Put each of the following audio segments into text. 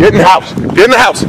Get in the house. Get in the house.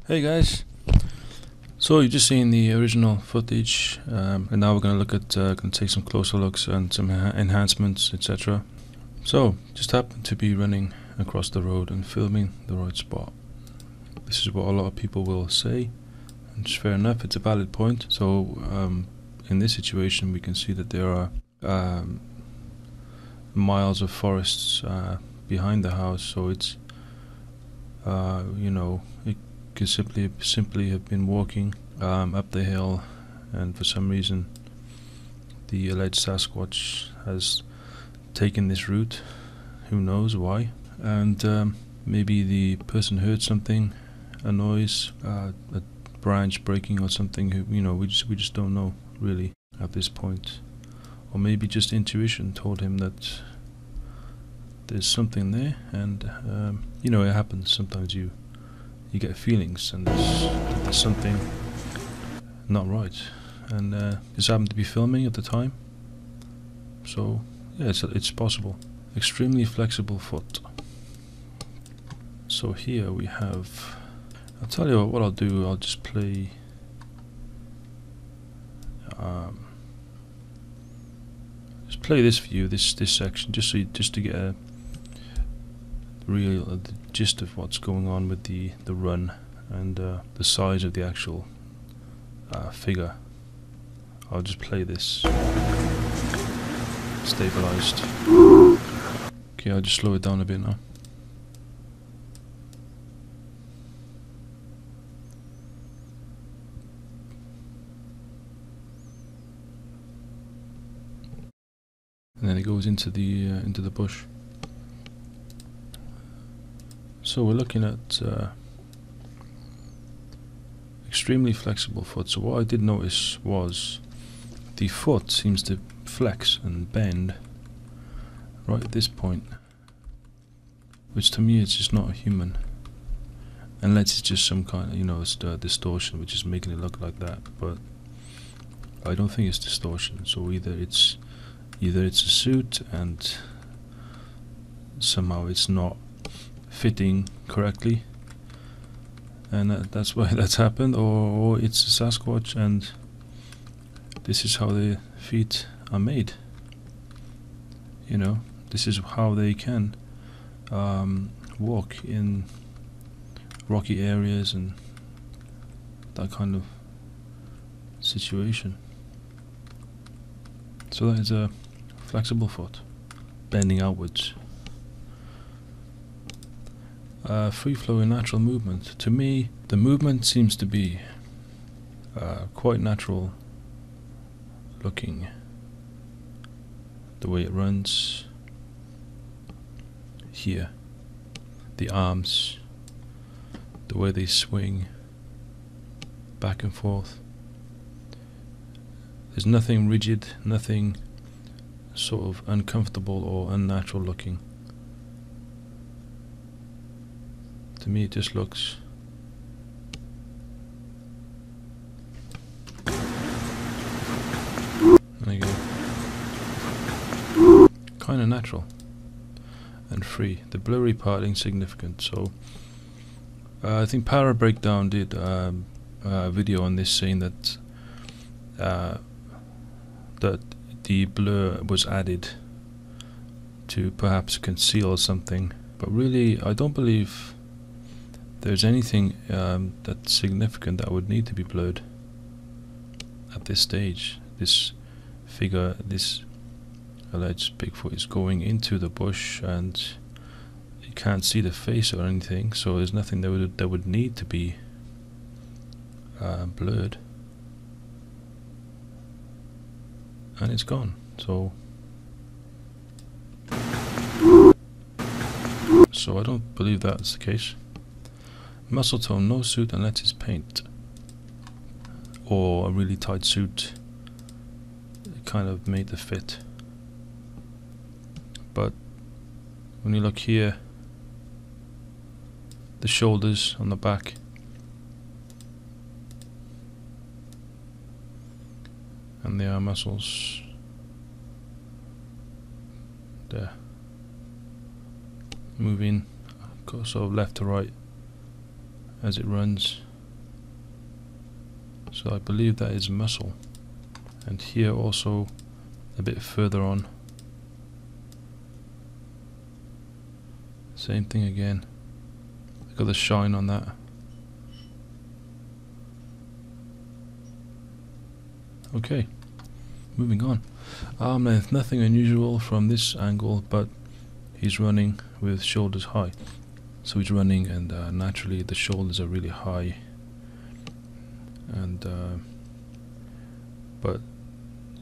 Hey guys, so you've just seen the original footage, and now we're going to look at, going to take some closer looks and some enhancements, etc. So, just happened to be running across the road and filming the right spot. This is what a lot of people will say, and it's fair enough, it's a valid point. So, in this situation we can see that there are miles of forests behind the house, so it's, you know, it could simply have been walking up the hill, and for some reason the alleged Sasquatch has taken this route. Who knows why? And maybe the person heard something, a noise, a branch breaking or something. You know, we just don't know really at this point. Or maybe just intuition told him that there's something there, and you know, it happens sometimes. You get feelings, and there's something not right, and just happened to be filming at the time. So yeah, it's possible. Extremely flexible foot. So here we have, I'll tell you what I'll do. I'll just play this view, this section, just to get a real the gist of what's going on with the run and the size of the actual figure. I'll just play this stabilized. Okay, I'll just slow it down a bit now. And then it goes into the bush. So we're looking at extremely flexible foot. So what I did notice was the foot seems to flex and bend right at this point, which to me it's just not a human, unless it's just some kind of, you know, distortion which is making it look like that. But I don't think it's distortion. So either it's a suit and somehow it's not fitting correctly, and that's why that's happened, or it's a Sasquatch and this is how the feet are made. You know, this is how they can walk in rocky areas and that kind of situation. So that is a flexible foot, bending outwards. Free-flowing natural movement. To me, the movement seems to be quite natural looking. The way it runs here, the arms, the way they swing back and forth. There's nothing rigid, nothing sort of uncomfortable or unnatural looking. To me it just looks kind of natural and free. The blurry part insignificant. So I think Para Breakdown did a video on this, saying that that the blur was added to perhaps conceal something, but really I don't believe there's anything that's significant that would need to be blurred at this stage. This figure, this alleged Bigfoot, is going into the bush and you can't see the face or anything, so there's nothing that would need to be blurred, and it's gone. So I don't believe that's the case. Muscle tone, no suit unless it's paint or a really tight suit. It kind of made the fit. But when you look here, the shoulders on the back, and the arm muscles there, moving sort of left to right as it runs. So I believe that is muscle. And here also a bit further on, same thing again. Look at the shine on that. Okay, moving on. Arm length, nothing unusual from this angle, but he's running with shoulders high. So he's running, and naturally the shoulders are really high, and but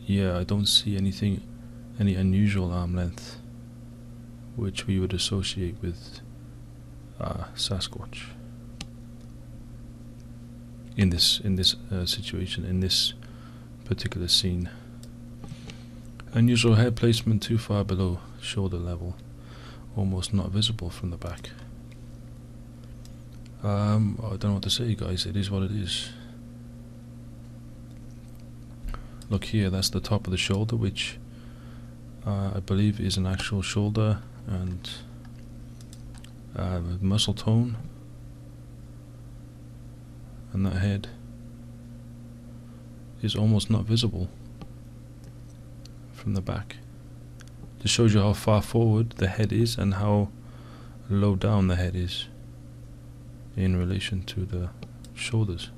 yeah, I don't see any unusual arm length which we would associate with Sasquatch in this situation, in this particular scene. Unusual head placement too far below shoulder level, almost not visible from the back. I don't know what to say, guys. It is what it is. Look here, that's the top of the shoulder, which I believe is an actual shoulder, and muscle tone, and that head is almost not visible from the back. This shows you how far forward the head is and how low down the head is in relation to the shoulders.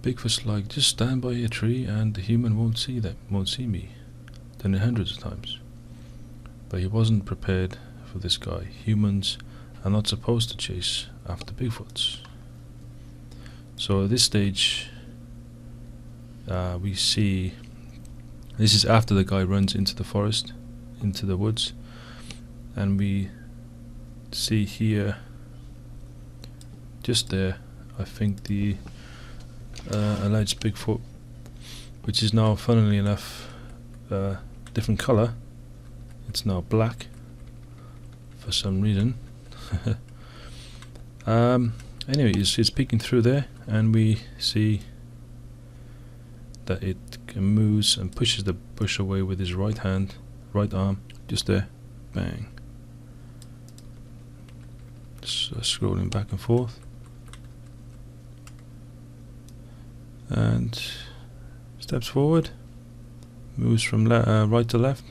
Bigfoot's like, just stand by a tree and the human won't see me. Done it hundreds of times. But he wasn't prepared for this guy. Humans are not supposed to chase after Bigfoots. So at this stage, we see, this is after the guy runs into the forest, into the woods, and we see here, just there, I think the alleged Bigfoot, which is now, funnily enough, different colour. It's now black for some reason. Anyway, it's peeking through there, and we see that it moves and pushes the bush away with his right arm, just there, bang. Just scrolling back and forth, and steps forward, moves from right to left,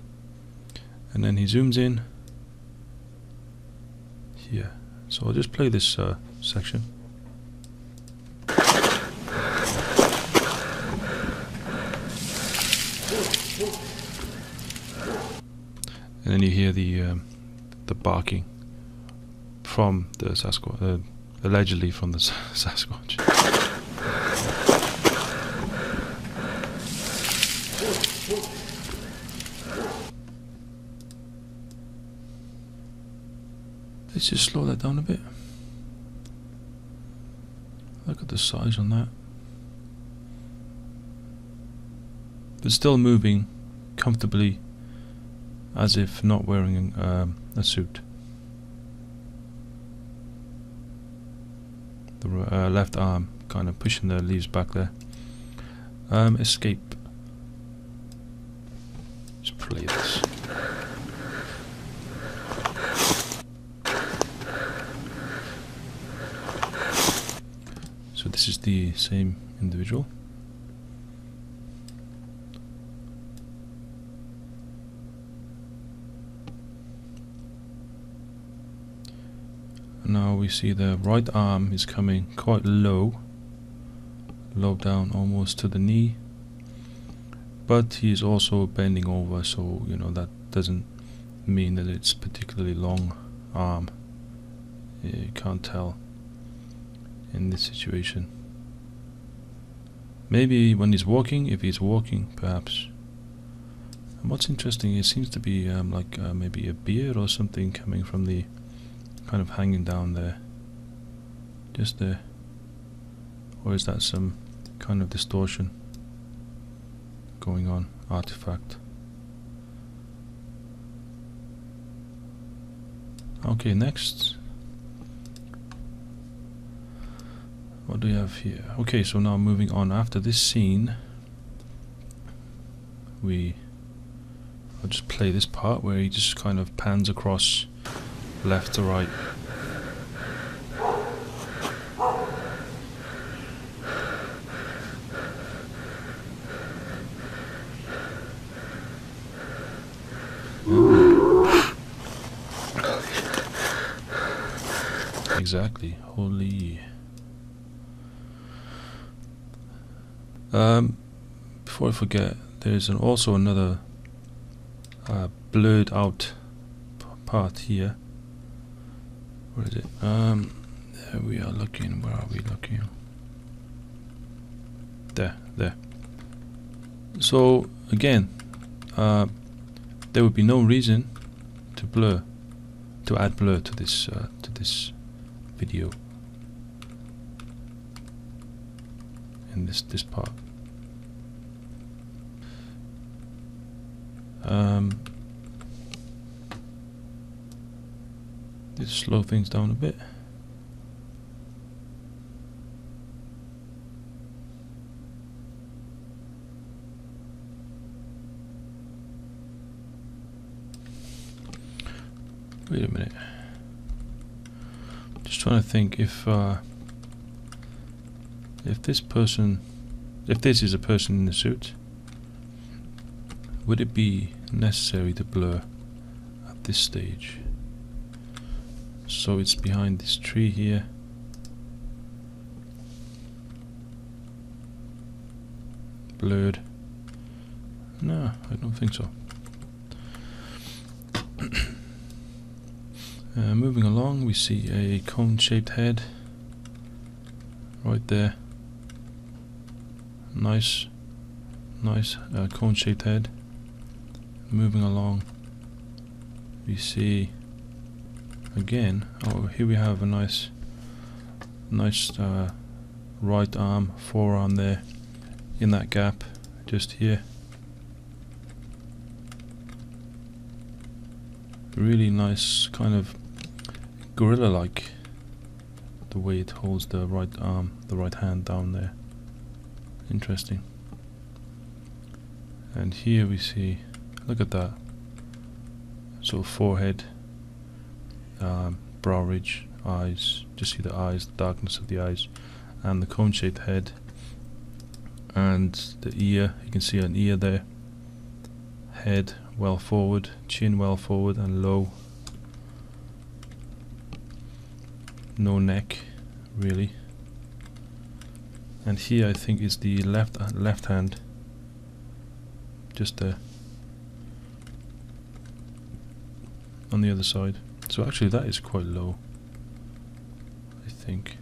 and then he zooms in here. So I'll just play this section. And then you hear the barking from the Sasquatch, allegedly from the Sasquatch. Let's just slow that down a bit. Look at the size on that. But still moving comfortably, as if not wearing a suit. The left arm kind of pushing the leaves back there. Escape. Let's play this. the same individual. Now we see the right arm is coming quite low down almost to the knee, but he is also bending over, so you know that doesn't mean that it's particularly long arm. You can't tell in this situation. Maybe when he's walking, if he's walking perhaps. And what's interesting, it seems to be maybe a beard or something coming from the kind of hanging down there, just there. Or is that some kind of distortion going on, artifact? Okay, next. What do we have here? Okay, so now moving on. After this scene, I'll just play this part where he just kind of pans across left to right. Exactly, holy. Before I forget, there's also another blurred out part here. Where is it? There we are looking. Where are we looking? There. So again, there would be no reason to add blur to this video in this part. Just slow things down a bit. Wait a minute. Just trying to think if this is a person in a suit, would it be necessary to blur at this stage? So it's behind this tree here. Blurred. No, I don't think so. Moving along, we see a cone-shaped head right there. Nice cone-shaped head. Moving along, we see again. Oh, here we have a nice right arm, forearm there, in that gap, just here. Really nice, kind of gorilla-like, the way it holds the right arm, the right hand down there. Interesting. And here we see, look at that, sort of forehead, brow ridge, eyes, just see the eyes, the darkness of the eyes, and the cone-shaped head, and the ear, you can see an ear there, head well forward, chin well forward and low, no neck really, and here I think is the left hand, just there on the other side. So actually that is quite low, I think.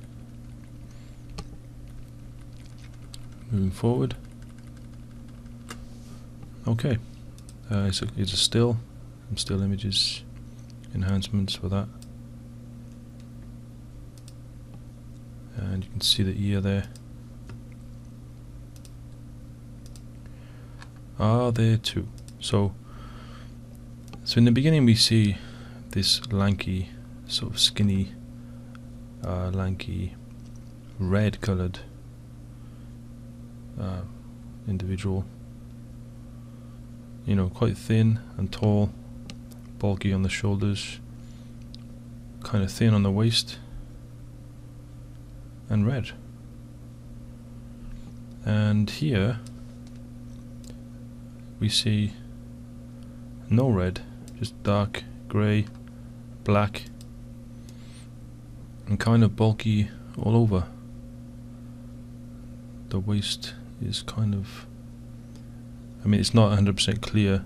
Moving forward. Okay, it's a still, some still images, enhancements for that. And you can see the ear there. There too. So in the beginning we see this lanky, sort of skinny, lanky, red coloured individual. You know, quite thin and tall, bulky on the shoulders, kind of thin on the waist, and red. And here we see no red, just dark grey, black, and kind of bulky all over. The waist is kind of, I mean, it's not 100% clear,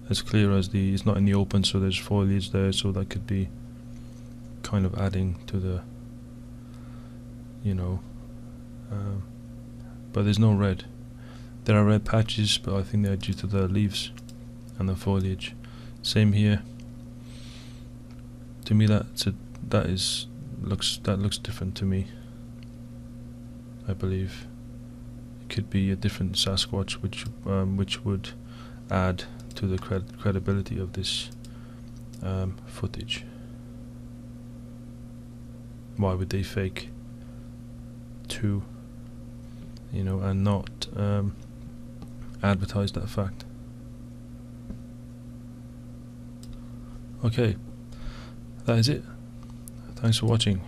as clear as the, it's not in the open, so there's foliage there, so that could be kind of adding to the, you know, but there's no red. There are red patches, but I think they're due to the leaves and the foliage. Same here. To me, that looks different to me. I believe it could be a different Sasquatch, which would add to the credibility of this footage. Why would they fake two, you know, and not advertise that fact? Okay, that is it. Thanks for watching.